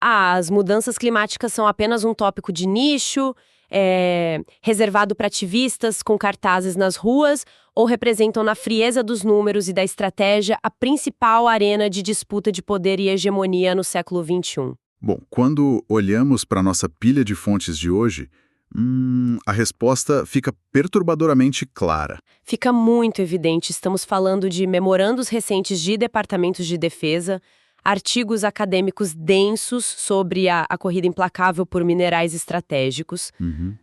as mudanças climáticas são apenas um tópico de nicho, reservado para ativistas com cartazes nas ruas, ou representam na frieza dos números e da estratégia a principal arena de disputa de poder e hegemonia no século XXI? Bom, quando olhamos para a nossa pilha de fontes de hoje, a resposta fica perturbadoramente clara. Fica muito evidente, estamos falando de memorandos recentes de departamentos de defesa, artigos acadêmicos densos sobre a corrida implacável por minerais estratégicos,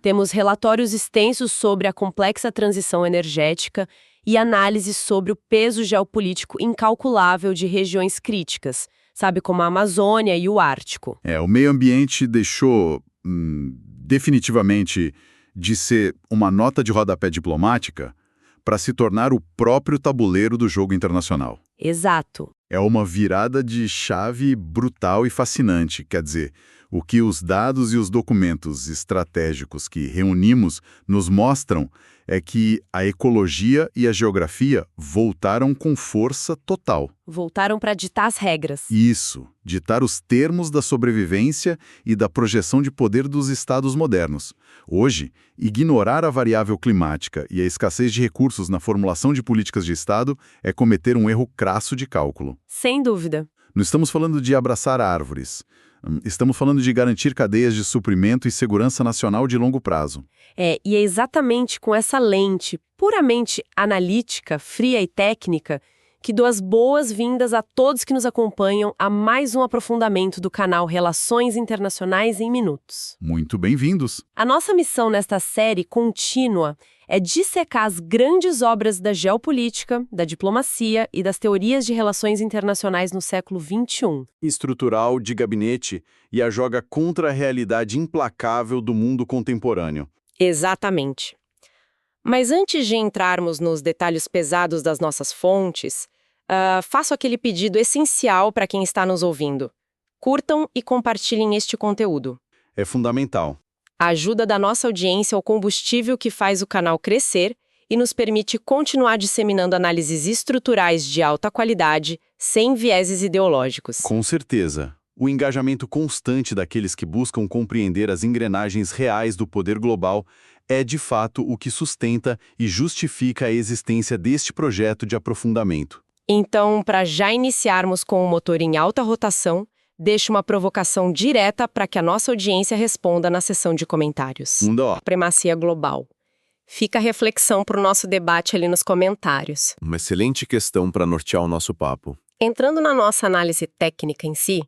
temos relatórios extensos sobre a complexa transição energética e análises sobre o peso geopolítico incalculável de regiões críticas, sabe, como a Amazônia e o Ártico. O meio ambiente deixou, definitivamente, de ser uma nota de rodapé diplomática para se tornar o próprio tabuleiro do jogo internacional. Exato. É uma virada de chave brutal e fascinante. Quer dizer, o que os dados e os documentos estratégicos que reunimos nos mostram é que a ecologia e a geografia voltaram com força total. Voltaram para ditar as regras. Isso, ditar os termos da sobrevivência e da projeção de poder dos estados modernos. Hoje, ignorar a variável climática e a escassez de recursos na formulação de políticas de Estado é cometer um erro crasso de cálculo. Sem dúvida. Não estamos falando de abraçar árvores. Estamos falando de garantir cadeias de suprimento e segurança nacional de longo prazo. E é exatamente com essa lente puramente analítica, fria e técnica que dou as boas-vindas a todos que nos acompanham a mais um aprofundamento do canal Relações Internacionais em Minutos. Muito bem-vindos! A nossa missão nesta série contínua é dissecar as grandes obras da geopolítica, da diplomacia e das teorias de relações internacionais no século XXI. Estrutural, de gabinete, e a joga contra a realidade implacável do mundo contemporâneo. Exatamente. Mas antes de entrarmos nos detalhes pesados das nossas fontes, faço aquele pedido essencial para quem está nos ouvindo. Curtam e compartilhem este conteúdo. É fundamental. A ajuda da nossa audiência é o combustível que faz o canal crescer e nos permite continuar disseminando análises estruturais de alta qualidade, sem vieses ideológicos. Com certeza. O engajamento constante daqueles que buscam compreender as engrenagens reais do poder global é, de fato, o que sustenta e justifica a existência deste projeto de aprofundamento. Então, para já iniciarmos com o motor em alta rotação, deixo uma provocação direta para que a nossa audiência responda na seção de comentários. Supremacia global. Fica a reflexão para o nosso debate ali nos comentários. Uma excelente questão para nortear o nosso papo. Entrando na nossa análise técnica em si,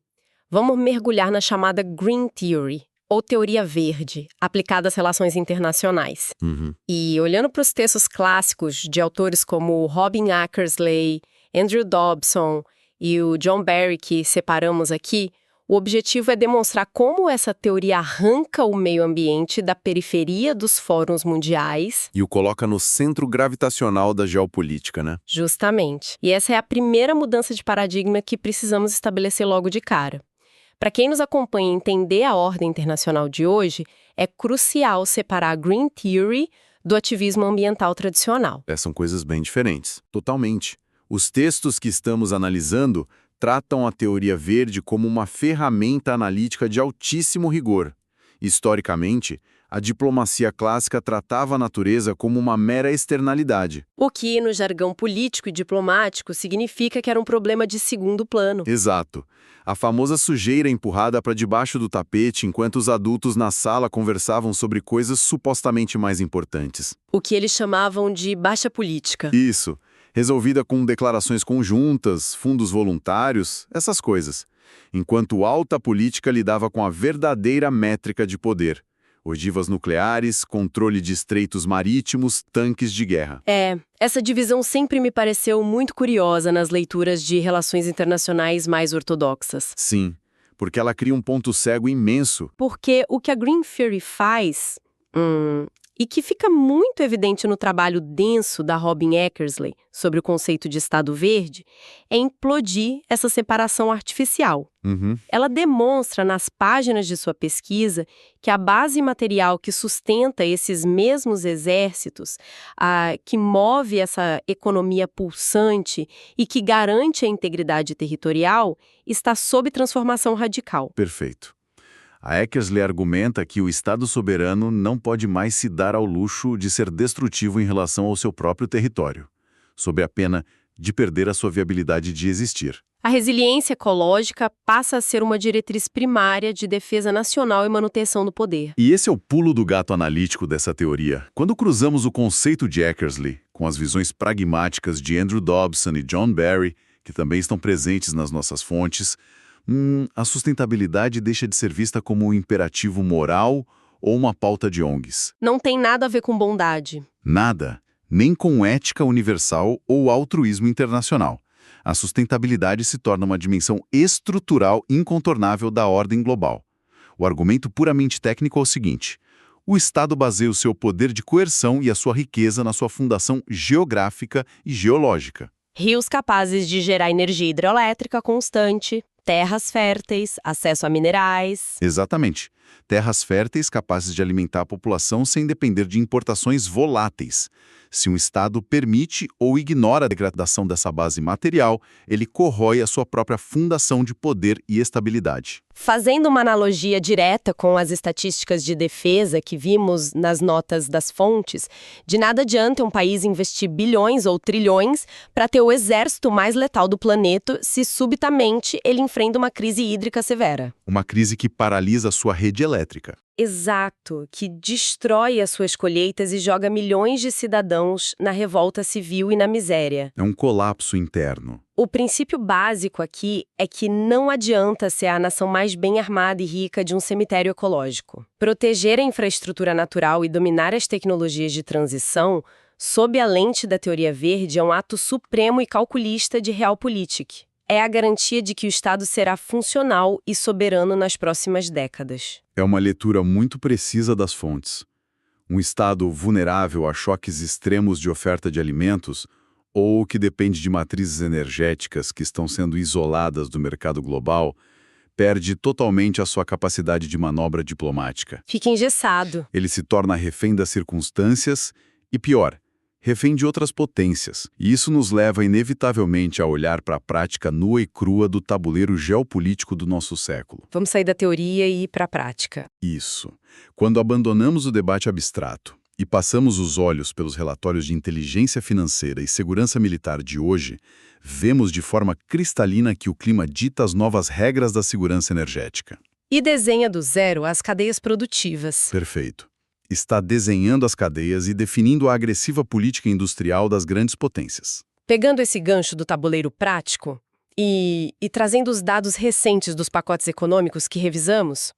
vamos mergulhar na chamada Green Theory, ou teoria verde, aplicada às relações internacionais. E olhando para os textos clássicos de autores como Robin Eckersley, Andrew Dobson e o John Barry, que separamos aqui, o objetivo é demonstrar como essa teoria arranca o meio ambiente da periferia dos fóruns mundiais E o coloca no centro gravitacional da geopolítica, né? Justamente. E essa é a primeira mudança de paradigma que precisamos estabelecer logo de cara. Para quem nos acompanha entender a ordem internacional de hoje, é crucial separar a Green Theory do ativismo ambiental tradicional. São coisas bem diferentes. Totalmente. Os textos que estamos analisando tratam a teoria verde como uma ferramenta analítica de altíssimo rigor. Historicamente, a diplomacia clássica tratava a natureza como uma mera externalidade. O que, no jargão político e diplomático, significa que era um problema de segundo plano. Exato. A famosa sujeira empurrada para debaixo do tapete enquanto os adultos na sala conversavam sobre coisas supostamente mais importantes. O que eles chamavam de baixa política. Isso. Resolvida com declarações conjuntas, fundos voluntários, essas coisas. Enquanto alta política lidava com a verdadeira métrica de poder. Ogivas nucleares, controle de estreitos marítimos, tanques de guerra. Essa divisão sempre me pareceu muito curiosa nas leituras de relações internacionais mais ortodoxas. Sim, porque ela cria um ponto cego imenso. Porque o que a Green Theory faz e que fica muito evidente no trabalho denso da Robin Eckersley sobre o conceito de Estado Verde, é implodir essa separação artificial. Ela demonstra nas páginas de sua pesquisa que a base material que sustenta esses mesmos exércitos, que move essa economia pulsante e que garante a integridade territorial, está sob transformação radical. Perfeito. A Eckersley argumenta que o Estado soberano não pode mais se dar ao luxo de ser destrutivo em relação ao seu próprio território, sob a pena de perder a sua viabilidade de existir. A resiliência ecológica passa a ser uma diretriz primária de defesa nacional e manutenção do poder. E esse é o pulo do gato analítico dessa teoria. Quando cruzamos o conceito de Eckersley com as visões pragmáticas de Andrew Dobson e John Barry, que também estão presentes nas nossas fontes, a sustentabilidade deixa de ser vista como um imperativo moral ou uma pauta de ONGs. Não tem nada a ver com bondade. Nada, nem com ética universal ou altruísmo internacional. A sustentabilidade se torna uma dimensão estrutural incontornável da ordem global. O argumento puramente técnico é o seguinte: o Estado baseia o seu poder de coerção e a sua riqueza na sua fundação geográfica e geológica. Rios capazes de gerar energia hidrelétrica constante, terras férteis, acesso a minerais. Exatamente. Terras férteis capazes de alimentar a população sem depender de importações voláteis. Se um Estado permite ou ignora a degradação dessa base material, ele corrói a sua própria fundação de poder e estabilidade. Fazendo uma analogia direta com as estatísticas de defesa que vimos nas notas das fontes, de nada adianta um país investir bilhões ou trilhões para ter o exército mais letal do planeta se subitamente ele enfrenta uma crise hídrica severa. Uma crise que paralisa a sua rede elétrica. Exato, que destrói as suas colheitas e joga milhões de cidadãos na revolta civil e na miséria. É um colapso interno. O princípio básico aqui é que não adianta ser a nação mais bem armada e rica de um cemitério ecológico. Proteger a infraestrutura natural e dominar as tecnologias de transição, sob a lente da teoria verde, é um ato supremo e calculista de realpolitik. É a garantia de que o Estado será funcional e soberano nas próximas décadas. É uma leitura muito precisa das fontes. Um Estado vulnerável a choques extremos de oferta de alimentos ou que depende de matrizes energéticas que estão sendo isoladas do mercado global, perde totalmente a sua capacidade de manobra diplomática. Fica engessado. Ele se torna refém das circunstâncias e, pior, refém de outras potências. E isso nos leva inevitavelmente a olhar para a prática nua e crua do tabuleiro geopolítico do nosso século. Vamos sair da teoria e ir para a prática. Isso. Quando abandonamos o debate abstrato e passamos os olhos pelos relatórios de inteligência financeira e segurança militar de hoje, vemos de forma cristalina que o clima dita as novas regras da segurança energética. E desenha do zero as cadeias produtivas. Perfeito. Está desenhando as cadeias e definindo a agressiva política industrial das grandes potências. Pegando esse gancho do tabuleiro prático e trazendo os dados recentes dos pacotes econômicos que revisamos,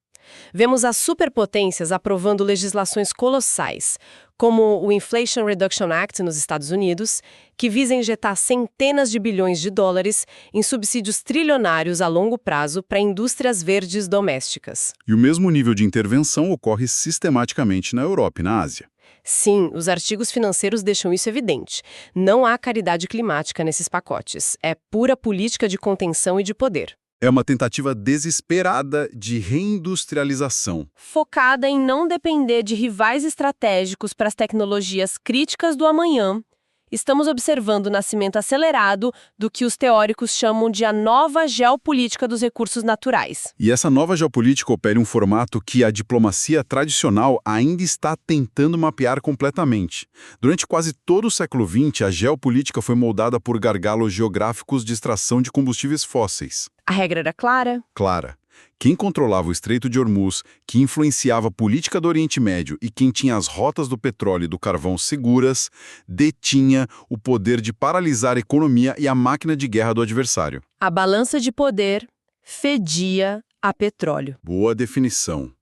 vemos as superpotências aprovando legislações colossais, como o Inflation Reduction Act nos Estados Unidos, que visa injetar centenas de bilhões de dólares em subsídios trilionários a longo prazo para indústrias verdes domésticas. E o mesmo nível de intervenção ocorre sistematicamente na Europa e na Ásia. Sim, os artigos financeiros deixam isso evidente. Não há caridade climática nesses pacotes. É pura política de contenção e de poder. É uma tentativa desesperada de reindustrialização. Focada em não depender de rivais estratégicos para as tecnologias críticas do amanhã, estamos observando o nascimento acelerado do que os teóricos chamam de a nova geopolítica dos recursos naturais. E essa nova geopolítica opera em um formato que a diplomacia tradicional ainda está tentando mapear completamente. Durante quase todo o século XX, a geopolítica foi moldada por gargalos geográficos de extração de combustíveis fósseis. A regra era clara? Clara. Quem controlava o Estreito de Hormuz, que influenciava a política do Oriente Médio e quem tinha as rotas do petróleo e do carvão seguras, detinha o poder de paralisar a economia e a máquina de guerra do adversário. A balança de poder fedia a petróleo. Boa definição.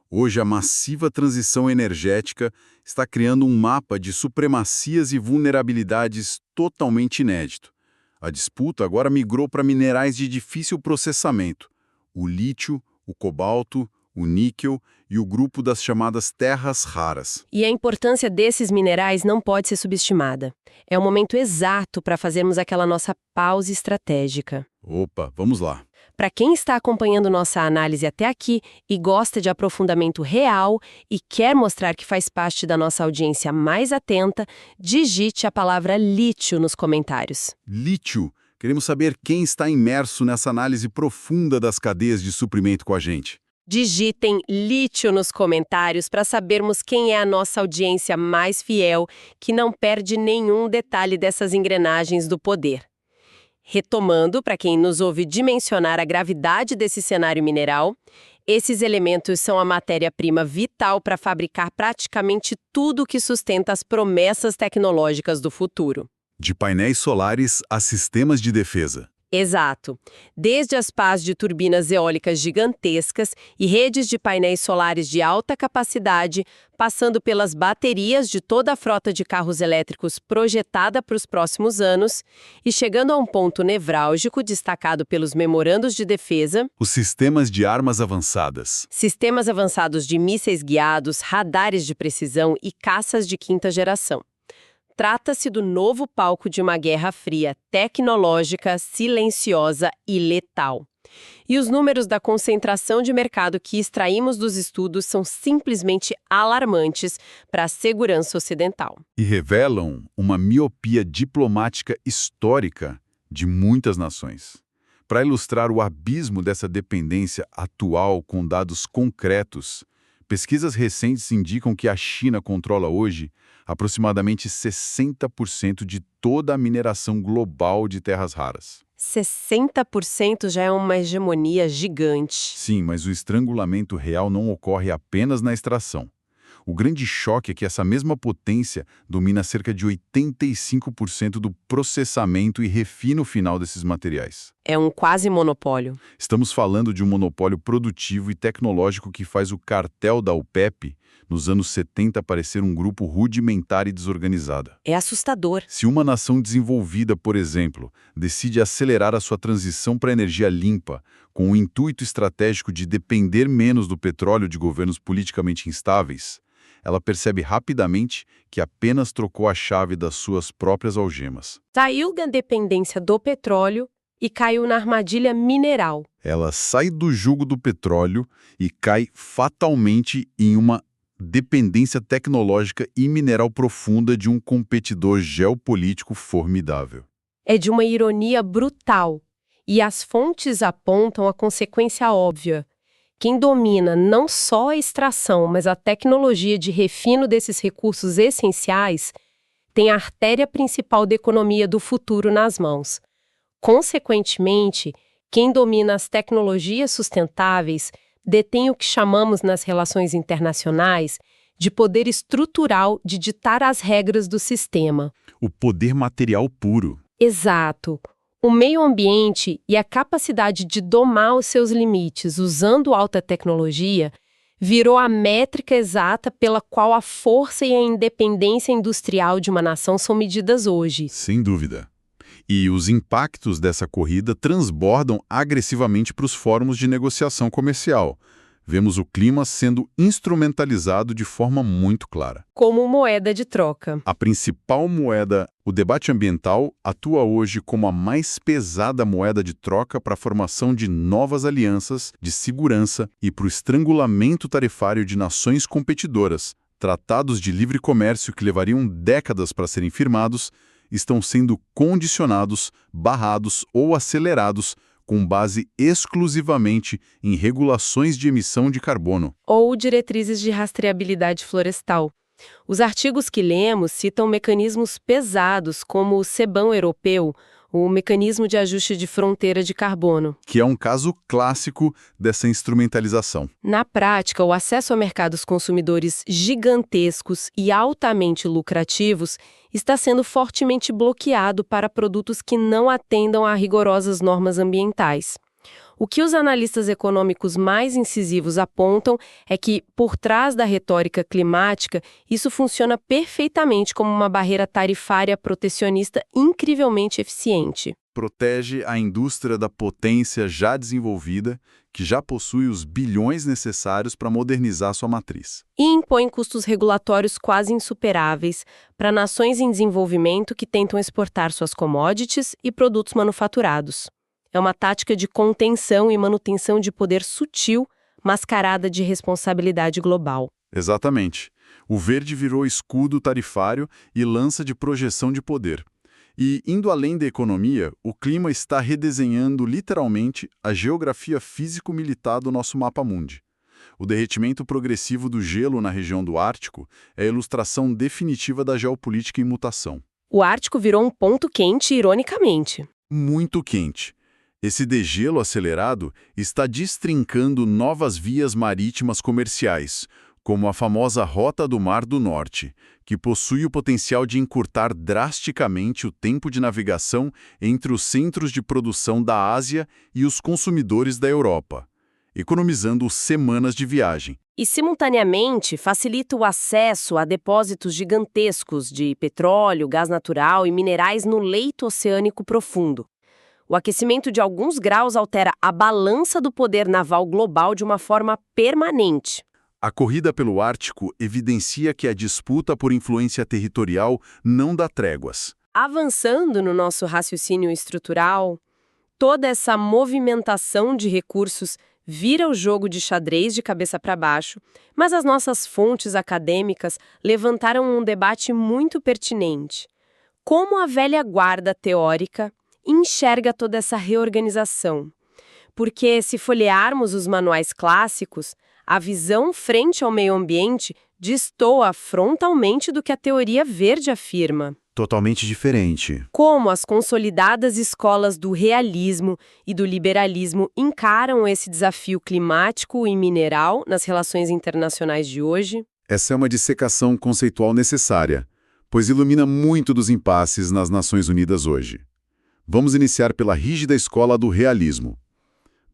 Hoje, a massiva transição energética está criando um mapa de supremacias e vulnerabilidades totalmente inédito. A disputa agora migrou para minerais de difícil processamento. O lítio, o cobalto, o níquel e o grupo das chamadas terras raras. E a importância desses minerais não pode ser subestimada. É o momento exato para fazermos aquela nossa pausa estratégica. Opa, vamos lá. Para quem está acompanhando nossa análise até aqui e gosta de aprofundamento real e quer mostrar que faz parte da nossa audiência mais atenta, digite a palavra lítio nos comentários. Lítio. Queremos saber quem está imerso nessa análise profunda das cadeias de suprimento com a gente. Digitem lítio nos comentários para sabermos quem é a nossa audiência mais fiel, que não perde nenhum detalhe dessas engrenagens do poder. Retomando, para quem nos ouve dimensionar a gravidade desse cenário mineral, esses elementos são a matéria-prima vital para fabricar praticamente tudo que sustenta as promessas tecnológicas do futuro. De painéis solares a sistemas de defesa. Exato. Desde as pás de turbinas eólicas gigantescas e redes de painéis solares de alta capacidade, passando pelas baterias de toda a frota de carros elétricos projetada para os próximos anos e chegando a um ponto nevrálgico destacado pelos memorandos de defesa, os sistemas de armas avançadas. Sistemas avançados de mísseis guiados, radares de precisão e caças de quinta geração. Trata-se do novo palco de uma guerra fria, tecnológica, silenciosa e letal. E os números da concentração de mercado que extraímos dos estudos são simplesmente alarmantes para a segurança ocidental. E revelam uma miopia diplomática histórica de muitas nações. Para ilustrar o abismo dessa dependência atual com dados concretos, pesquisas recentes indicam que a China controla hoje aproximadamente 60% de toda a mineração global de terras raras. 60% já é uma hegemonia gigante. Sim, mas o estrangulamento real não ocorre apenas na extração. O grande choque é que essa mesma potência domina cerca de 85% do processamento e refino final desses materiais. É um quase monopólio. Estamos falando de um monopólio produtivo e tecnológico que faz o cartel da OPEP, nos anos 70, parecer um grupo rudimentar e desorganizado. É assustador. Se uma nação desenvolvida, por exemplo, decide acelerar a sua transição para a energia limpa, com o intuito estratégico de depender menos do petróleo de governos politicamente instáveis, ela percebe rapidamente que apenas trocou a chave das suas próprias algemas. Saiu da dependência do petróleo e caiu na armadilha mineral. Ela sai do jugo do petróleo e cai fatalmente em uma dependência tecnológica e mineral profunda de um competidor geopolítico formidável. É de uma ironia brutal. E as fontes apontam a consequência óbvia. Quem domina não só a extração, mas a tecnologia de refino desses recursos essenciais, tem a artéria principal da economia do futuro nas mãos. Consequentemente, quem domina as tecnologias sustentáveis detém o que chamamos nas relações internacionais de poder estrutural de ditar as regras do sistema. O poder material puro. Exato. O meio ambiente e a capacidade de domar os seus limites usando alta tecnologia virou a métrica exata pela qual a força e a independência industrial de uma nação são medidas hoje. Sem dúvida. E os impactos dessa corrida transbordam agressivamente para os fóruns de negociação comercial. Vemos o clima sendo instrumentalizado de forma muito clara. Como moeda de troca. A principal moeda, o debate ambiental, atua hoje como a mais pesada moeda de troca para a formação de novas alianças de segurança e para o estrangulamento tarifário de nações competidoras. Tratados de livre comércio que levariam décadas para serem firmados estão sendo condicionados, barrados ou acelerados com base exclusivamente em regulações de emissão de carbono. Ou diretrizes de rastreabilidade florestal. Os artigos que lemos citam mecanismos pesados como o CBAM europeu, o Mecanismo de Ajuste de Fronteira de Carbono. Que é um caso clássico dessa instrumentalização. Na prática, o acesso a mercados consumidores gigantescos e altamente lucrativos está sendo fortemente bloqueado para produtos que não atendam a rigorosas normas ambientais. O que os analistas econômicos mais incisivos apontam é que, por trás da retórica climática, isso funciona perfeitamente como uma barreira tarifária protecionista incrivelmente eficiente. Protege a indústria da potência já desenvolvida, que já possui os bilhões necessários para modernizar sua matriz. E impõe custos regulatórios quase insuperáveis para nações em desenvolvimento que tentam exportar suas commodities e produtos manufaturados. É uma tática de contenção e manutenção de poder sutil, mascarada de responsabilidade global. Exatamente. O verde virou escudo tarifário e lança de projeção de poder. E, indo além da economia, o clima está redesenhando literalmente a geografia físico-militar do nosso mapa mundi. O derretimento progressivo do gelo na região do Ártico é a ilustração definitiva da geopolítica em mutação. O Ártico virou um ponto quente, ironicamente. Muito quente. Esse degelo acelerado está destrincando novas vias marítimas comerciais, como a famosa Rota do Mar do Norte, que possui o potencial de encurtar drasticamente o tempo de navegação entre os centros de produção da Ásia e os consumidores da Europa, economizando semanas de viagem. E, simultaneamente, facilita o acesso a depósitos gigantescos de petróleo, gás natural e minerais no leito oceânico profundo. O aquecimento de alguns graus altera a balança do poder naval global de uma forma permanente. A corrida pelo Ártico evidencia que a disputa por influência territorial não dá tréguas. Avançando no nosso raciocínio estrutural, toda essa movimentação de recursos vira o jogo de xadrez de cabeça para baixo, mas as nossas fontes acadêmicas levantaram um debate muito pertinente. Como a velha guarda teórica enxerga toda essa reorganização? Porque, se folhearmos os manuais clássicos, a visão frente ao meio ambiente destoa frontalmente do que a teoria verde afirma. Totalmente diferente. Como as consolidadas escolas do realismo e do liberalismo encaram esse desafio climático e mineral nas relações internacionais de hoje? Essa é uma dissecação conceitual necessária, pois ilumina muito dos impasses nas Nações Unidas hoje. Vamos iniciar pela rígida escola do realismo.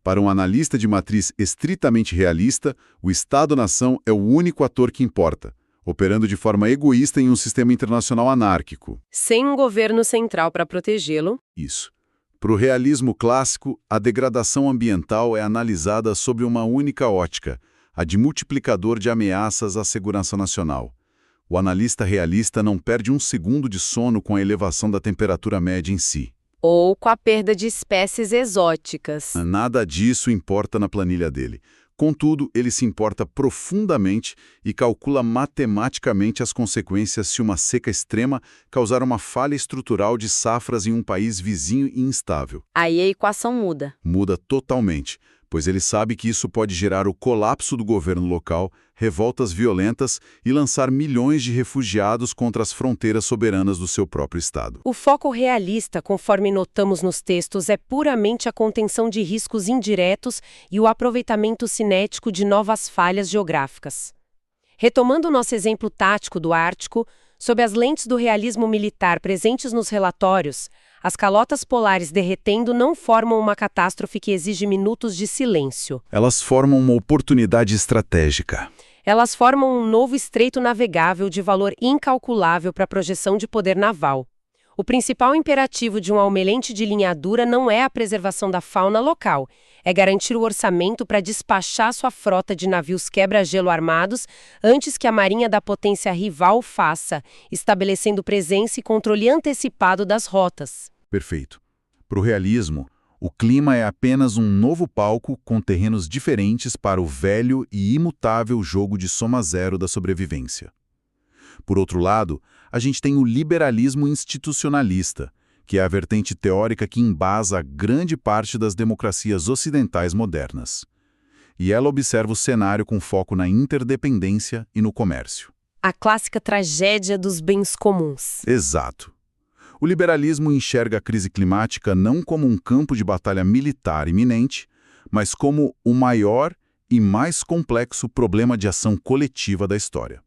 Para um analista de matriz estritamente realista, o Estado-nação é o único ator que importa, operando de forma egoísta em um sistema internacional anárquico. Sem um governo central para protegê-lo. Isso. Para o realismo clássico, a degradação ambiental é analisada sobre uma única ótica, a de multiplicador de ameaças à segurança nacional. O analista realista não perde um segundo de sono com a elevação da temperatura média em si. Ou com a perda de espécies exóticas. Nada disso importa na planilha dele. Contudo, ele se importa profundamente e calcula matematicamente as consequências se uma seca extrema causar uma falha estrutural de safras em um país vizinho e instável. Aí a equação muda. Muda totalmente, pois ele sabe que isso pode gerar o colapso do governo local, revoltas violentas e lançar milhões de refugiados contra as fronteiras soberanas do seu próprio estado. O foco realista, conforme notamos nos textos, é puramente a contenção de riscos indiretos e o aproveitamento cinético de novas falhas geográficas. Retomando o nosso exemplo tático do Ártico, sob as lentes do realismo militar presentes nos relatórios, as calotas polares derretendo não formam uma catástrofe que exige minutos de silêncio. Elas formam uma oportunidade estratégica. Elas formam um novo estreito navegável de valor incalculável para a projeção de poder naval. O principal imperativo de um almirante de linha dura não é a preservação da fauna local, é garantir o orçamento para despachar sua frota de navios quebra-gelo armados antes que a marinha da potência rival o faça, estabelecendo presença e controle antecipado das rotas. Perfeito. Para o realismo, o clima é apenas um novo palco com terrenos diferentes para o velho e imutável jogo de soma zero da sobrevivência. Por outro lado, a gente tem o liberalismo institucionalista, que é a vertente teórica que embasa grande parte das democracias ocidentais modernas. E ela observa o cenário com foco na interdependência e no comércio. A clássica tragédia dos bens comuns. Exato. O liberalismo enxerga a crise climática não como um campo de batalha militar iminente, mas como o maior e mais complexo problema de ação coletiva da história,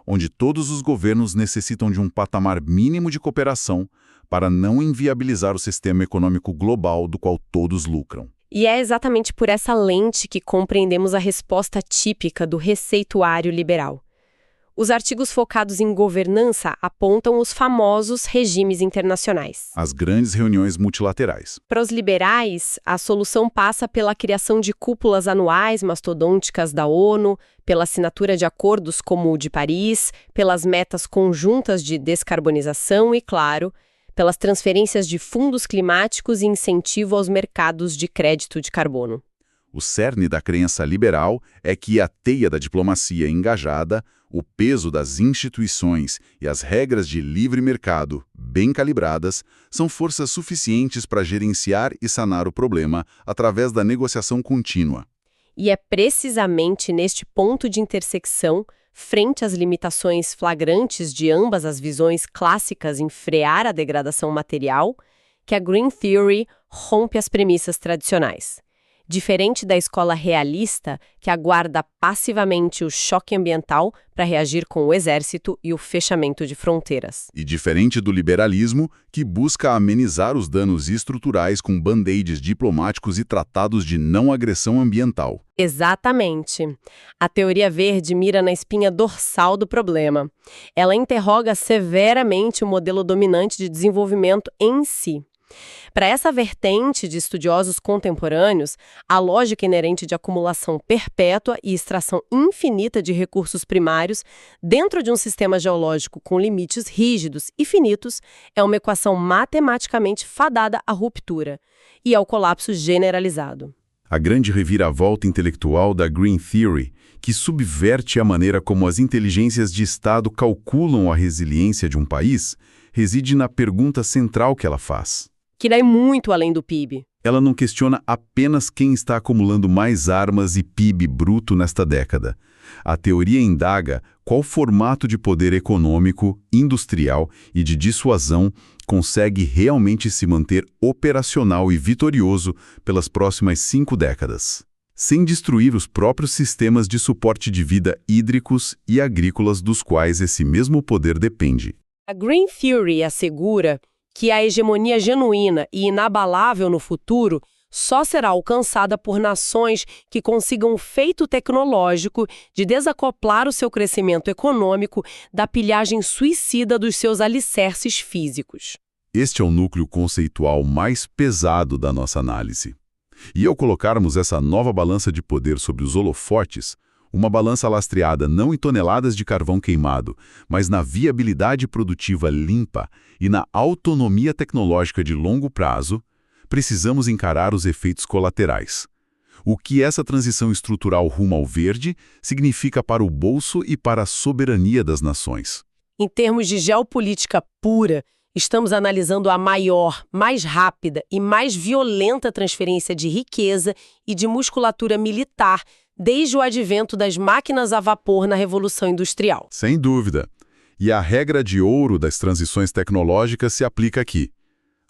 onde todos os governos necessitam de um patamar mínimo de cooperação para não inviabilizar o sistema econômico global do qual todos lucram. E é exatamente por essa lente que compreendemos a resposta típica do receituário liberal. Os artigos focados em governança apontam os famosos regimes internacionais. As grandes reuniões multilaterais. Para os liberais, a solução passa pela criação de cúpulas anuais mastodônticas da ONU, pela assinatura de acordos como o de Paris, pelas metas conjuntas de descarbonização e, claro, pelas transferências de fundos climáticos e incentivo aos mercados de crédito de carbono. O cerne da crença liberal é que a teia da diplomacia engajada, o peso das instituições e as regras de livre mercado, bem calibradas, são forças suficientes para gerenciar e sanar o problema através da negociação contínua. E é precisamente neste ponto de intersecção, frente às limitações flagrantes de ambas as visões clássicas em frear a degradação material, que a Green Theory rompe as premissas tradicionais. Diferente da escola realista, que aguarda passivamente o choque ambiental para reagir com o exército e o fechamento de fronteiras. E diferente do liberalismo, que busca amenizar os danos estruturais com band-aids diplomáticos e tratados de não agressão ambiental. Exatamente. A teoria verde mira na espinha dorsal do problema. Ela interroga severamente o modelo dominante de desenvolvimento em si. Para essa vertente de estudiosos contemporâneos, a lógica inerente de acumulação perpétua e extração infinita de recursos primários dentro de um sistema geológico com limites rígidos e finitos é uma equação matematicamente fadada à ruptura e ao colapso generalizado. A grande reviravolta intelectual da Green Theory, que subverte a maneira como as inteligências de Estado calculam a resiliência de um país, reside na pergunta central que ela faz. Que vai muito além do PIB. Ela não questiona apenas quem está acumulando mais armas e PIB bruto nesta década. A teoria indaga qual formato de poder econômico, industrial e de dissuasão consegue realmente se manter operacional e vitorioso pelas próximas 5 décadas, sem destruir os próprios sistemas de suporte de vida hídricos e agrícolas dos quais esse mesmo poder depende. A Green Theory assegura que a hegemonia genuína e inabalável no futuro só será alcançada por nações que consigam o feito tecnológico de desacoplar o seu crescimento econômico da pilhagem suicida dos seus alicerces físicos. Este é o núcleo conceitual mais pesado da nossa análise. E ao colocarmos essa nova balança de poder sobre os holofotes, uma balança lastreada não em toneladas de carvão queimado, mas na viabilidade produtiva limpa e na autonomia tecnológica de longo prazo, precisamos encarar os efeitos colaterais. O que essa transição estrutural rumo ao verde significa para o bolso e para a soberania das nações. Em termos de geopolítica pura, estamos analisando a maior, mais rápida e mais violenta transferência de riqueza e de musculatura militar desde o advento das máquinas a vapor na Revolução Industrial. Sem dúvida. E a regra de ouro das transições tecnológicas se aplica aqui.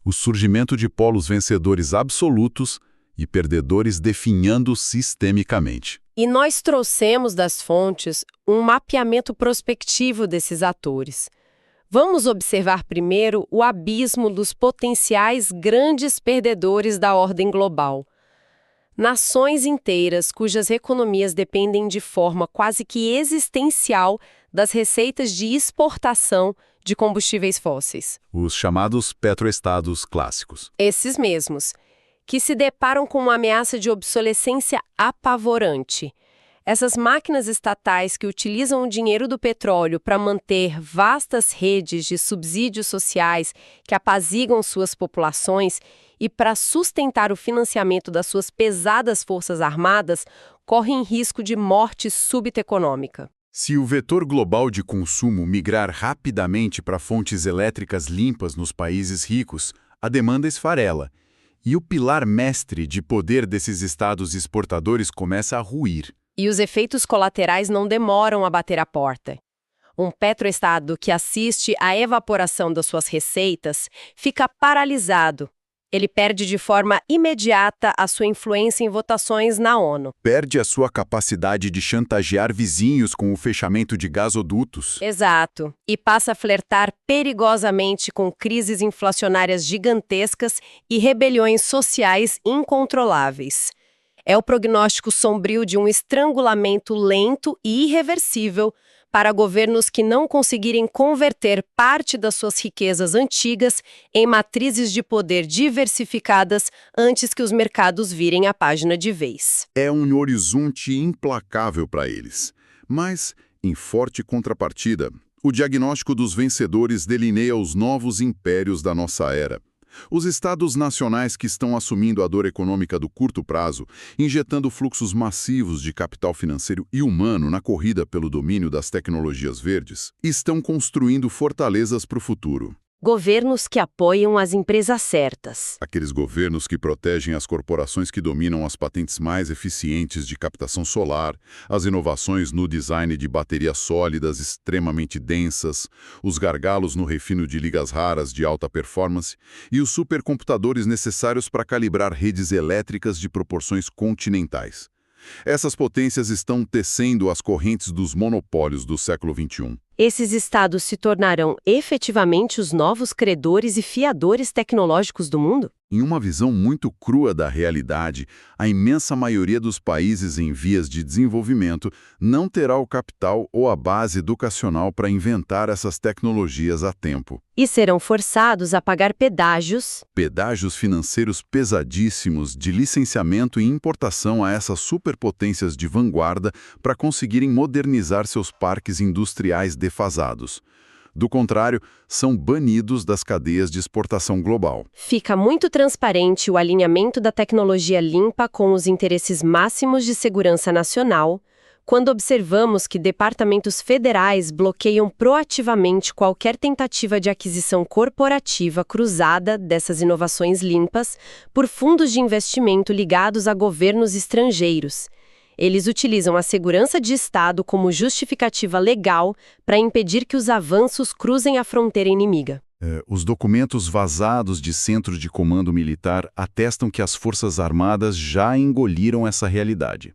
O surgimento de polos vencedores absolutos e perdedores definhando sistemicamente. E nós trouxemos das fontes um mapeamento prospectivo desses atores. Vamos observar primeiro o abismo dos potenciais grandes perdedores da ordem global. Nações inteiras cujas economias dependem de forma quase que existencial das receitas de exportação de combustíveis fósseis. Os chamados petroestados clássicos. Esses mesmos, que se deparam com uma ameaça de obsolescência apavorante. Essas máquinas estatais que utilizam o dinheiro do petróleo para manter vastas redes de subsídios sociais que apaziguam suas populações e para sustentar o financiamento das suas pesadas forças armadas, correm risco de morte súbita econômica. Se o vetor global de consumo migrar rapidamente para fontes elétricas limpas nos países ricos, a demanda esfarela, e o pilar mestre de poder desses estados exportadores começa a ruir. E os efeitos colaterais não demoram a bater a porta. Um petroestado que assiste à evaporação das suas receitas fica paralisado. Ele perde de forma imediata a sua influência em votações na ONU. Perde a sua capacidade de chantagear vizinhos com o fechamento de gasodutos. Exato. E passa a flertar perigosamente com crises inflacionárias gigantescas e rebeliões sociais incontroláveis. É o prognóstico sombrio de um estrangulamento lento e irreversível para governos que não conseguirem converter parte das suas riquezas antigas em matrizes de poder diversificadas antes que os mercados virem a página de vez. É um horizonte implacável para eles. Mas, em forte contrapartida, o diagnóstico dos vencedores delineia os novos impérios da nossa era. Os estados nacionais que estão assumindo a dor econômica do curto prazo, injetando fluxos massivos de capital financeiro e humano na corrida pelo domínio das tecnologias verdes, estão construindo fortalezas para o futuro. Governos que apoiam as empresas certas. Aqueles governos que protegem as corporações que dominam as patentes mais eficientes de captação solar, as inovações no design de baterias sólidas extremamente densas, os gargalos no refino de ligas raras de alta performance e os supercomputadores necessários para calibrar redes elétricas de proporções continentais. Essas potências estão tecendo as correntes dos monopólios do século XXI. Esses estados se tornarão efetivamente os novos credores e fiadores tecnológicos do mundo? Em uma visão muito crua da realidade, a imensa maioria dos países em vias de desenvolvimento não terá o capital ou a base educacional para inventar essas tecnologias a tempo. E serão forçados a pagar pedágios Financeiros pesadíssimos de licenciamento e importação a essas superpotências de vanguarda para conseguirem modernizar seus parques industriais defasados. Do contrário, são banidos das cadeias de exportação global. Fica muito transparente o alinhamento da tecnologia limpa com os interesses máximos de segurança nacional, quando observamos que departamentos federais bloqueiam proativamente qualquer tentativa de aquisição corporativa cruzada dessas inovações limpas por fundos de investimento ligados a governos estrangeiros. Eles utilizam a segurança de Estado como justificativa legal para impedir que os avanços cruzem a fronteira inimiga. Os documentos vazados de Centro de Comando Militar atestam que as Forças Armadas já engoliram essa realidade.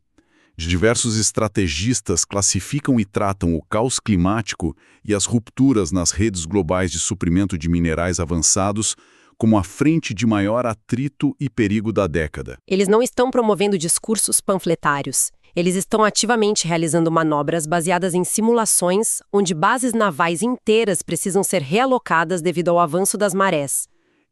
Diversos estrategistas classificam e tratam o caos climático e as rupturas nas redes globais de suprimento de minerais avançados como a frente de maior atrito e perigo da década. Eles não estão promovendo discursos panfletários. Eles estão ativamente realizando manobras baseadas em simulações, onde bases navais inteiras precisam ser realocadas devido ao avanço das marés.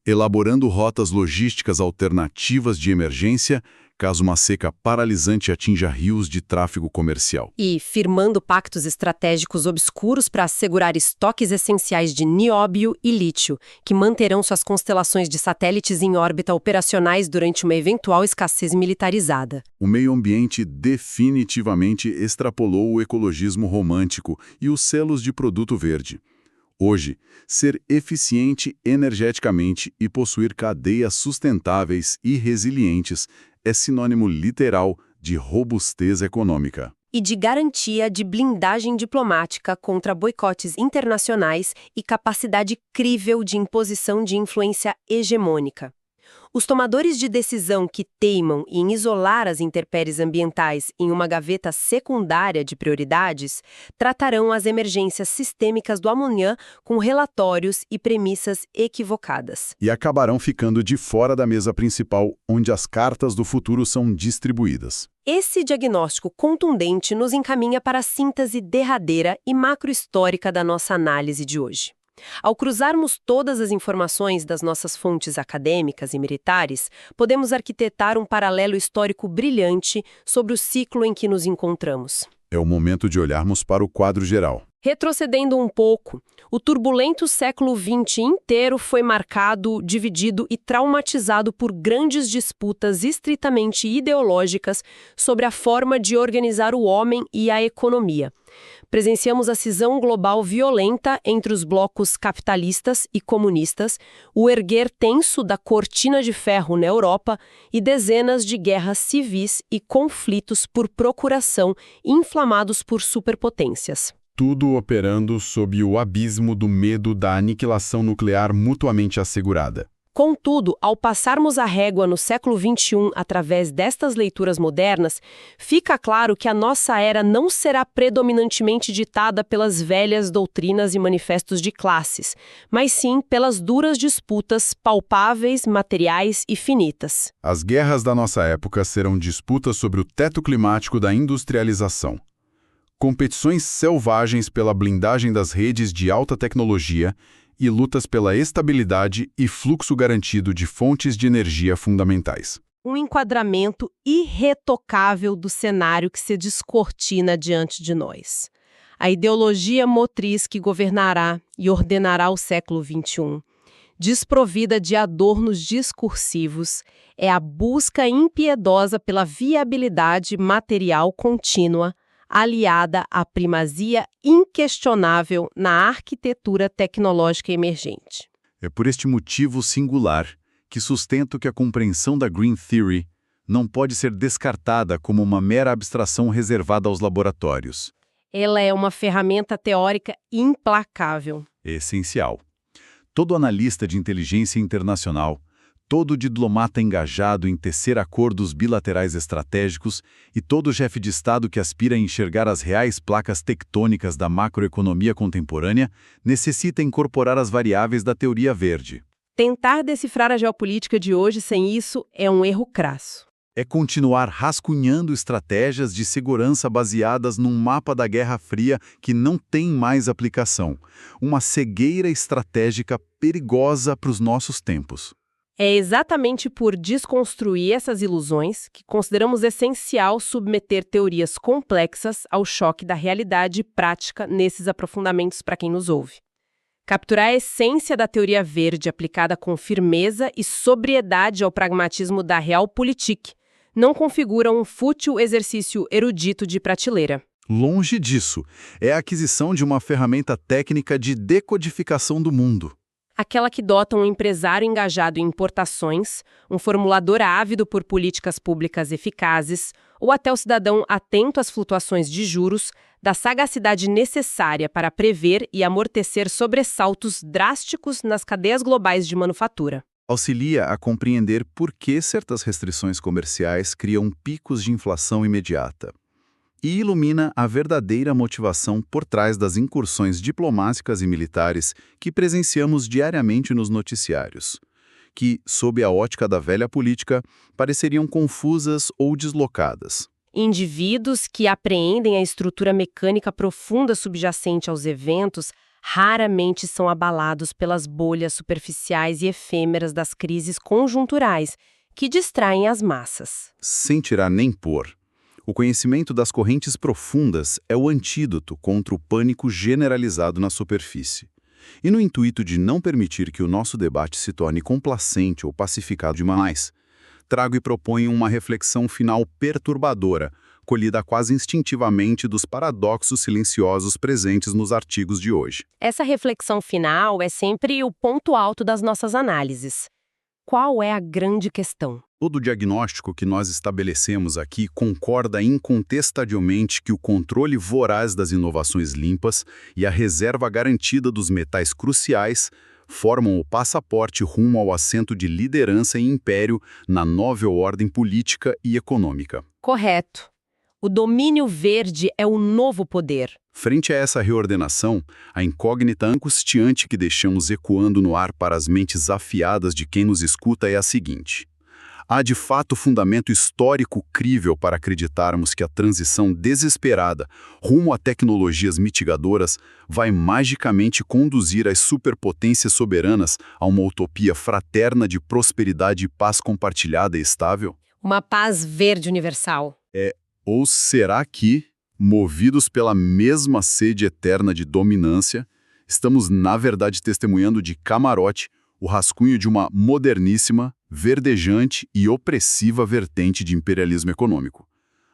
Elaborando rotas logísticas alternativas de emergência, caso uma seca paralisante atinja rios de tráfego comercial. E firmando pactos estratégicos obscuros para assegurar estoques essenciais de nióbio e lítio, que manterão suas constelações de satélites em órbita operacionais durante uma eventual escassez militarizada. O meio ambiente definitivamente extrapolou o ecologismo romântico e os selos de produto verde. Hoje, ser eficiente energeticamente e possuir cadeias sustentáveis e resilientes é sinônimo literal de robustez econômica. E de garantia de blindagem diplomática contra boicotes internacionais e capacidade crível de imposição de influência hegemônica. Os tomadores de decisão que teimam em isolar as intempéries ambientais em uma gaveta secundária de prioridades tratarão as emergências sistêmicas do amanhã com relatórios e premissas equivocadas. E acabarão ficando de fora da mesa principal, onde as cartas do futuro são distribuídas. Esse diagnóstico contundente nos encaminha para a síntese derradeira e macrohistórica da nossa análise de hoje. Ao cruzarmos todas as informações das nossas fontes acadêmicas e militares, podemos arquitetar um paralelo histórico brilhante sobre o ciclo em que nos encontramos. É o momento de olharmos para o quadro geral. Retrocedendo um pouco, o turbulento século XX inteiro foi marcado, dividido e traumatizado por grandes disputas estritamente ideológicas sobre a forma de organizar o homem e a economia. Presenciamos a cisão global violenta entre os blocos capitalistas e comunistas, o erguer tenso da cortina de ferro na Europa e dezenas de guerras civis e conflitos por procuração inflamados por superpotências. Tudo operando sob o abismo do medo da aniquilação nuclear mutuamente assegurada. Contudo, ao passarmos a régua no século XXI através destas leituras modernas, fica claro que a nossa era não será predominantemente ditada pelas velhas doutrinas e manifestos de classes, mas sim pelas duras disputas palpáveis, materiais e finitas. As guerras da nossa época serão disputas sobre o teto climático da industrialização. Competições selvagens pela blindagem das redes de alta tecnologia e lutas pela estabilidade e fluxo garantido de fontes de energia fundamentais. Um enquadramento irretocável do cenário que se descortina diante de nós. A ideologia motriz que governará e ordenará o século XXI, desprovida de adornos discursivos, é a busca impiedosa pela viabilidade material contínua, aliada à primazia inquestionável na arquitetura tecnológica emergente. É por este motivo singular que sustento que a compreensão da Green Theory não pode ser descartada como uma mera abstração reservada aos laboratórios. Ela é uma ferramenta teórica implacável. Essencial. Todo analista de inteligência internacional, todo diplomata engajado em tecer acordos bilaterais estratégicos e todo chefe de Estado que aspira a enxergar as reais placas tectônicas da macroeconomia contemporânea necessita incorporar as variáveis da teoria verde. Tentar decifrar a geopolítica de hoje sem isso é um erro crasso. É continuar rascunhando estratégias de segurança baseadas num mapa da Guerra Fria que não tem mais aplicação. Uma cegueira estratégica perigosa para os nossos tempos. É exatamente por desconstruir essas ilusões que consideramos essencial submeter teorias complexas ao choque da realidade prática nesses aprofundamentos para quem nos ouve. Capturar a essência da teoria verde aplicada com firmeza e sobriedade ao pragmatismo da Realpolitik não configura um fútil exercício erudito de prateleira. Longe disso, é a aquisição de uma ferramenta técnica de decodificação do mundo. Aquela que dota um empresário engajado em importações, um formulador ávido por políticas públicas eficazes, ou até o cidadão atento às flutuações de juros, da sagacidade necessária para prever e amortecer sobressaltos drásticos nas cadeias globais de manufatura. Auxilia a compreender por que certas restrições comerciais criam picos de inflação imediata. E ilumina a verdadeira motivação por trás das incursões diplomáticas e militares que presenciamos diariamente nos noticiários, que, sob a ótica da velha política, pareceriam confusas ou deslocadas. Indivíduos que apreendem a estrutura mecânica profunda subjacente aos eventos raramente são abalados pelas bolhas superficiais e efêmeras das crises conjunturais que distraem as massas. Sem tirar nem pôr. O conhecimento das correntes profundas é o antídoto contra o pânico generalizado na superfície. E no intuito de não permitir que o nosso debate se torne complacente ou pacificado demais, trago e proponho uma reflexão final perturbadora, colhida quase instintivamente dos paradoxos silenciosos presentes nos artigos de hoje. Essa reflexão final é sempre o ponto alto das nossas análises. Qual é a grande questão? Todo o diagnóstico que nós estabelecemos aqui concorda incontestavelmente que o controle voraz das inovações limpas e a reserva garantida dos metais cruciais formam o passaporte rumo ao assento de liderança e império na nova ordem política e econômica. Correto. O domínio verde é o novo poder. Frente a essa reordenação, a incógnita angustiante que deixamos ecoando no ar para as mentes afiadas de quem nos escuta é a seguinte: há de fato fundamento histórico crível para acreditarmos que a transição desesperada rumo a tecnologias mitigadoras vai magicamente conduzir as superpotências soberanas a uma utopia fraterna de prosperidade e paz compartilhada e estável? Uma paz verde universal. Ou será que, movidos pela mesma sede eterna de dominância, estamos na verdade testemunhando de camarote o rascunho de uma moderníssima, verdejante e opressiva vertente de imperialismo econômico?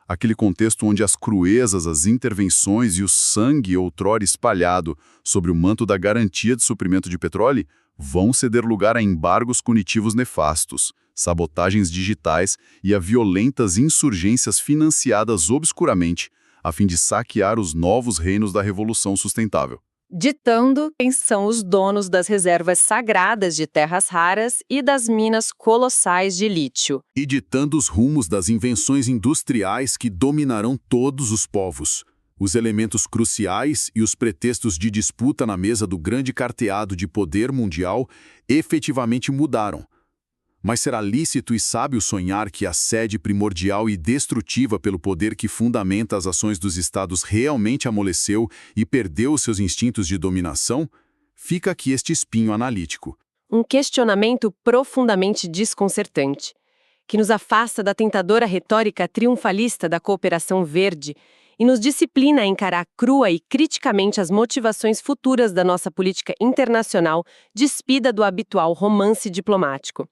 Aquele contexto onde as cruezas, as intervenções e o sangue outrora espalhado sobre o manto da garantia de suprimento de petróleo vão ceder lugar a embargos punitivos nefastos, sabotagens digitais e a violentas insurgências financiadas obscuramente, a fim de saquear os novos reinos da revolução sustentável. Ditando quem são os donos das reservas sagradas de terras raras e das minas colossais de lítio. E ditando os rumos das invenções industriais que dominarão todos os povos. Os elementos cruciais e os pretextos de disputa na mesa do grande carteado de poder mundial efetivamente mudaram. Mas será lícito e sábio sonhar que a sede primordial e destrutiva pelo poder que fundamenta as ações dos estados realmente amoleceu e perdeu os seus instintos de dominação? Fica aqui este espinho analítico. Um questionamento profundamente desconcertante, que nos afasta da tentadora retórica triunfalista da cooperação verde e nos disciplina a encarar crua e criticamente as motivações futuras da nossa política internacional, despida do habitual romance diplomático.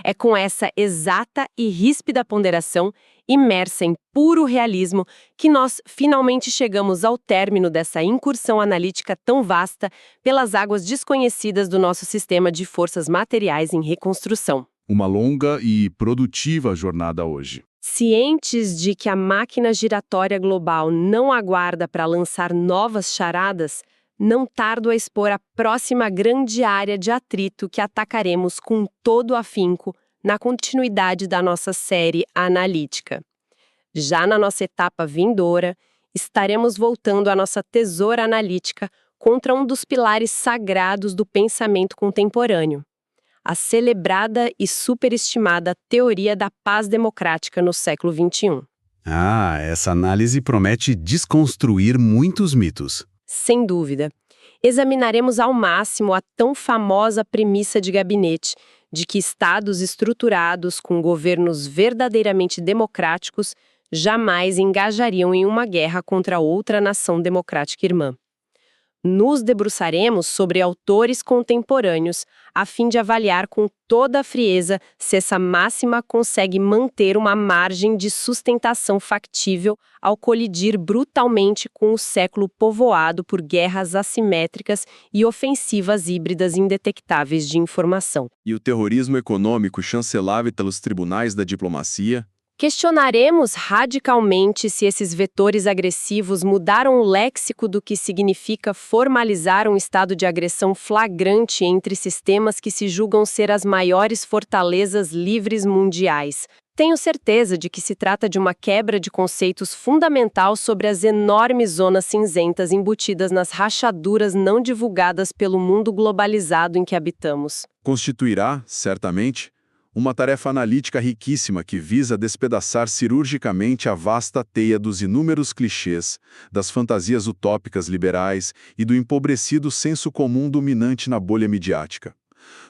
É com essa exata e ríspida ponderação, imersa em puro realismo, que nós finalmente chegamos ao término dessa incursão analítica tão vasta pelas águas desconhecidas do nosso sistema de forças materiais em reconstrução. Uma longa e produtiva jornada hoje. Cientes de que a máquina giratória global não aguarda para lançar novas charadas, não tardo a expor a próxima grande área de atrito que atacaremos com todo o afinco na continuidade da nossa série analítica. Já na nossa etapa vindoura, estaremos voltando à nossa tesoura analítica contra um dos pilares sagrados do pensamento contemporâneo, a celebrada e superestimada teoria da paz democrática no século XXI. Essa análise promete desconstruir muitos mitos. Sem dúvida. Examinaremos ao máximo a tão famosa premissa de gabinete de que estados estruturados com governos verdadeiramente democráticos jamais engajariam em uma guerra contra outra nação democrática irmã. Nos debruçaremos sobre autores contemporâneos a fim de avaliar com toda a frieza se essa máxima consegue manter uma margem de sustentação factível ao colidir brutalmente com o século povoado por guerras assimétricas e ofensivas híbridas indetectáveis de informação. E o terrorismo econômico chancelável pelos tribunais da diplomacia? Questionaremos radicalmente se esses vetores agressivos mudaram o léxico do que significa formalizar um estado de agressão flagrante entre sistemas que se julgam ser as maiores fortalezas livres mundiais. Tenho certeza de que se trata de uma quebra de conceitos fundamental sobre as enormes zonas cinzentas embutidas nas rachaduras não divulgadas pelo mundo globalizado em que habitamos. Constituirá, certamente, uma tarefa analítica riquíssima que visa despedaçar cirurgicamente a vasta teia dos inúmeros clichês, das fantasias utópicas liberais e do empobrecido senso comum dominante na bolha midiática.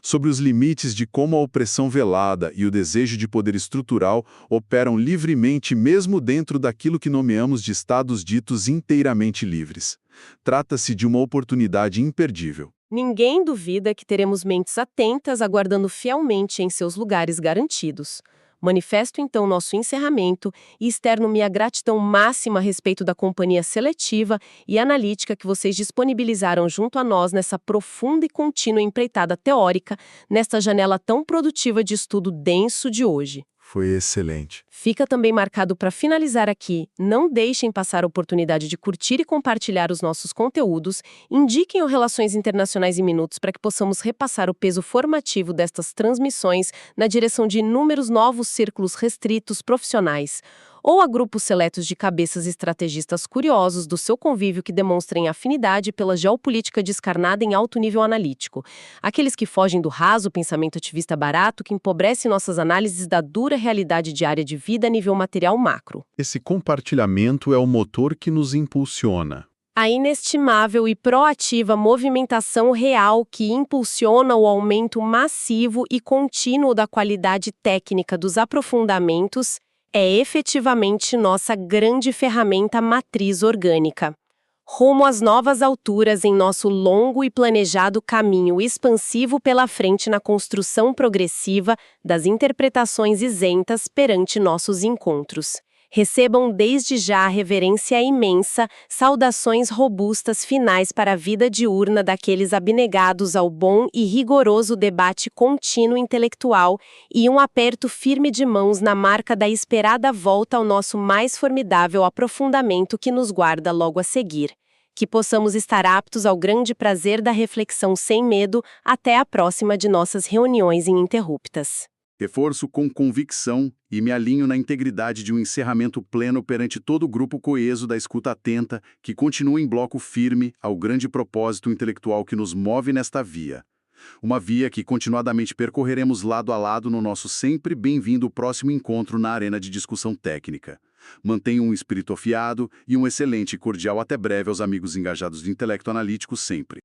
Sobre os limites de como a opressão velada e o desejo de poder estrutural operam livremente mesmo dentro daquilo que nomeamos de estados ditos inteiramente livres. Trata-se de uma oportunidade imperdível. Ninguém duvida que teremos mentes atentas aguardando fielmente em seus lugares garantidos. Manifesto então nosso encerramento e externo minha gratidão máxima a respeito da companhia seletiva e analítica que vocês disponibilizaram junto a nós nessa profunda e contínua empreitada teórica, nesta janela tão produtiva de estudo denso de hoje. Foi excelente. Fica também marcado para finalizar aqui, não deixem passar a oportunidade de curtir e compartilhar os nossos conteúdos, indiquem o Relações Internacionais em Minutos para que possamos repassar o peso formativo destas transmissões na direção de inúmeros novos círculos restritos profissionais, ou a grupos seletos de cabeças estrategistas curiosos do seu convívio que demonstrem afinidade pela geopolítica descarnada em alto nível analítico, aqueles que fogem do raso pensamento ativista barato que empobrece nossas análises da dura realidade diária de vida a nível material macro. Esse compartilhamento é o motor que nos impulsiona. A inestimável e proativa movimentação real que impulsiona o aumento massivo e contínuo da qualidade técnica dos aprofundamentos é efetivamente nossa grande ferramenta matriz orgânica. Rumo às novas alturas em nosso longo e planejado caminho expansivo pela frente na construção progressiva das interpretações isentas perante nossos encontros. Recebam desde já a reverência imensa, saudações robustas finais para a vida diurna daqueles abnegados ao bom e rigoroso debate contínuo intelectual e um aperto firme de mãos na marca da esperada volta ao nosso mais formidável aprofundamento que nos guarda logo a seguir. Que possamos estar aptos ao grande prazer da reflexão sem medo até a próxima de nossas reuniões ininterruptas. Reforço com convicção e me alinho na integridade de um encerramento pleno perante todo o grupo coeso da escuta atenta que continua em bloco firme ao grande propósito intelectual que nos move nesta via. Uma via que continuadamente percorreremos lado a lado no nosso sempre bem-vindo próximo encontro na arena de discussão técnica. Mantenha um espírito afiado e um excelente e cordial até breve aos amigos engajados de intelecto analítico sempre.